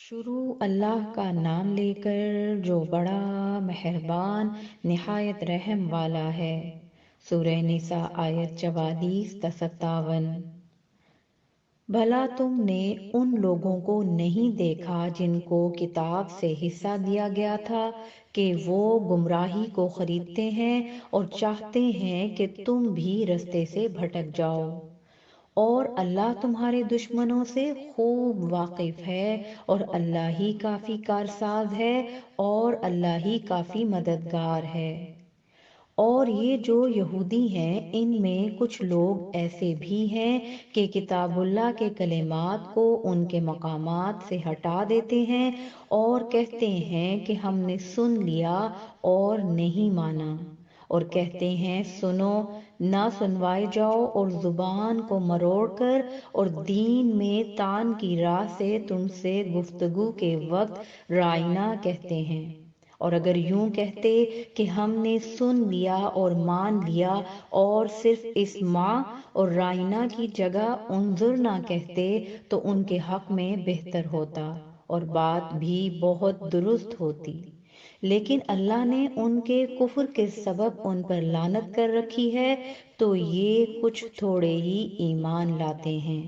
شروع اللہ کا نام لے کر جو بڑا مہربان نہایت رحم والا ہے۔ سورہ نساء آیت 44 تا 57۔ بھلا تم نے ان لوگوں کو نہیں دیکھا جن کو کتاب سے حصہ دیا گیا تھا کہ وہ گمراہی کو خریدتے ہیں اور چاہتے ہیں کہ تم بھی رستے سے بھٹک جاؤ، اور اللہ تمہارے دشمنوں سے خوب واقف ہے، اور اللہ ہی کافی کارساز ہے، اور اللہ ہی کافی مددگار ہے۔ اور یہ جو یہودی ہیں ان میں کچھ لوگ ایسے بھی ہیں کہ کتاب اللہ کے کلمات کو ان کے مقامات سے ہٹا دیتے ہیں اور کہتے ہیں کہ ہم نے سن لیا اور نہیں مانا، اور کہتے ہیں سنو نہ سنوائے جاؤ، اور زبان کو مروڑ کر اور دین میں تان کی راہ سے تم سے گفتگو کے وقت رائنا کہتے ہیں۔ اور اگر یوں کہتے کہ ہم نے سن لیا اور مان لیا، اور صرف اسمع اور رائنا کی جگہ انظر نہ کہتے، تو ان کے حق میں بہتر ہوتا اور بات بھی بہت درست ہوتی۔ لیکن اللہ نے ان کے کفر کے سبب ان پر لعنت کر رکھی ہے، تو یہ کچھ تھوڑے ہی ایمان لاتے ہیں۔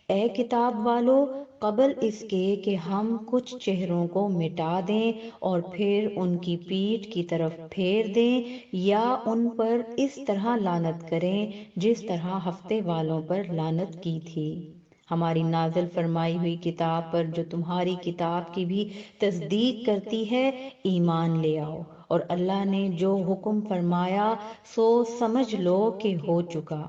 اے کتاب والو، قبل اس کے کہ ہم کچھ چہروں کو مٹا دیں اور پھر ان کی پیٹھ کی طرف پھیر دیں یا ان پر اس طرح لعنت کریں جس طرح ہفتے والوں پر لعنت کی تھی، ہماری نازل فرمائی ہوئی کتاب پر جو تمہاری کتاب کی بھی تصدیق کرتی ہے، ایمان لے آؤ، اور اللہ نے جو حکم فرمایا سو سمجھ لو کہ ہو چکا۔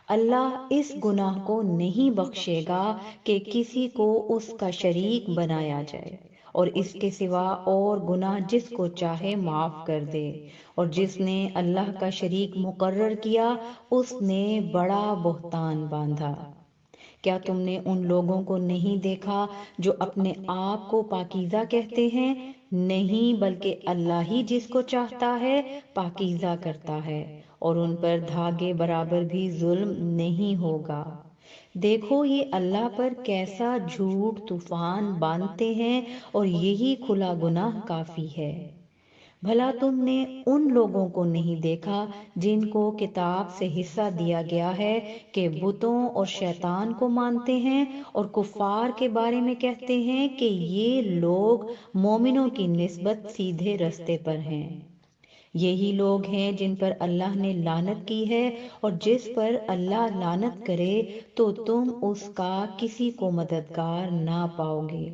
اللہ اس گناہ کو نہیں بخشے گا کہ کسی کو اس کا شریک بنایا جائے، اور اس کے سوا اور گناہ جس کو چاہے معاف کر دے، اور جس نے اللہ کا شریک مقرر کیا اس نے بڑا بہتان باندھا۔ کیا تم نے ان لوگوں کو نہیں دیکھا جو اپنے آپ کو پاکیزہ کہتے ہیں؟ نہیں، بلکہ اللہ ہی جس کو چاہتا ہے پاکیزہ کرتا ہے، اور ان پر دھاگے برابر بھی ظلم نہیں ہوگا۔ دیکھو یہ اللہ پر کیسا جھوٹ طوفان باندھتے ہیں، اور یہی کھلا گناہ کافی ہے۔ بھلا تم نے ان لوگوں کو نہیں دیکھا جن کو کتاب سے حصہ دیا گیا ہے کہ بتوں اور شیطان کو مانتے ہیں، اور کفار کے بارے میں کہتے ہیں کہ یہ لوگ مومنوں کی نسبت سیدھے رستے پر ہیں۔ یہی لوگ ہیں جن پر اللہ نے لعنت کی ہے، اور جس پر اللہ لعنت کرے تو تم اس کا کسی کو مددگار نہ پاؤ گے۔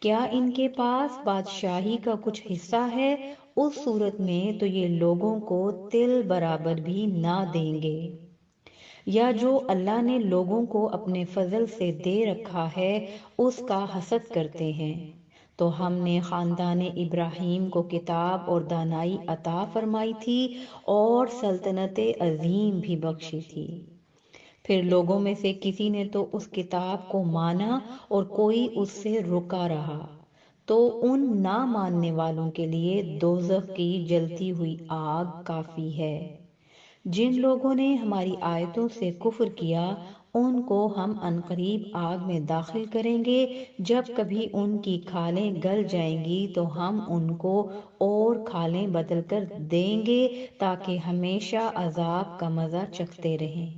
کیا ان کے پاس بادشاہی کا کچھ حصہ ہے؟ اس صورت میں تو یہ لوگوں کو تل برابر بھی نہ دیں گے۔ یا جو اللہ نے لوگوں کو اپنے فضل سے دے رکھا ہے اس کا حسد کرتے ہیں، تو ہم نے خاندان ابراہیم کو کتاب اور دانائی عطا فرمائی تھی اور سلطنت عظیم بھی بخشی تھی۔ پھر لوگوں میں سے کسی نے تو اس کتاب کو مانا اور کوئی اس سے رکا رہا، تو ان نہ ماننے والوں کے لیے دوزخ کی جلتی ہوئی آگ کافی ہے۔ جن لوگوں نے ہماری آیتوں سے کفر کیا ان کو ہم عنقریب آگ میں داخل کریں گے، جب کبھی ان کی کھالیں گل جائیں گی تو ہم ان کو اور کھالیں بدل کر دیں گے تاکہ ہمیشہ عذاب کا مزہ چکھتے رہیں۔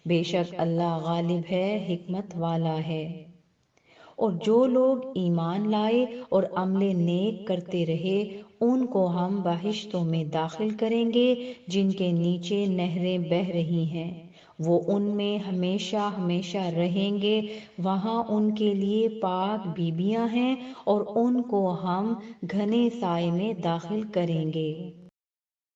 بے شک اللہ غالب ہے، حکمت والا ہے۔ اور جو لوگ ایمان لائے اور عمل نیک کرتے رہے ان کو ہم بہشتوں میں داخل کریں گے جن کے نیچے نہریں بہہ رہی ہیں، وہ ان میں ہمیشہ ہمیشہ رہیں گے، وہاں ان کے لیے پاک بیبیاں ہیں اور ان کو ہم گھنے سائے میں داخل کریں گے۔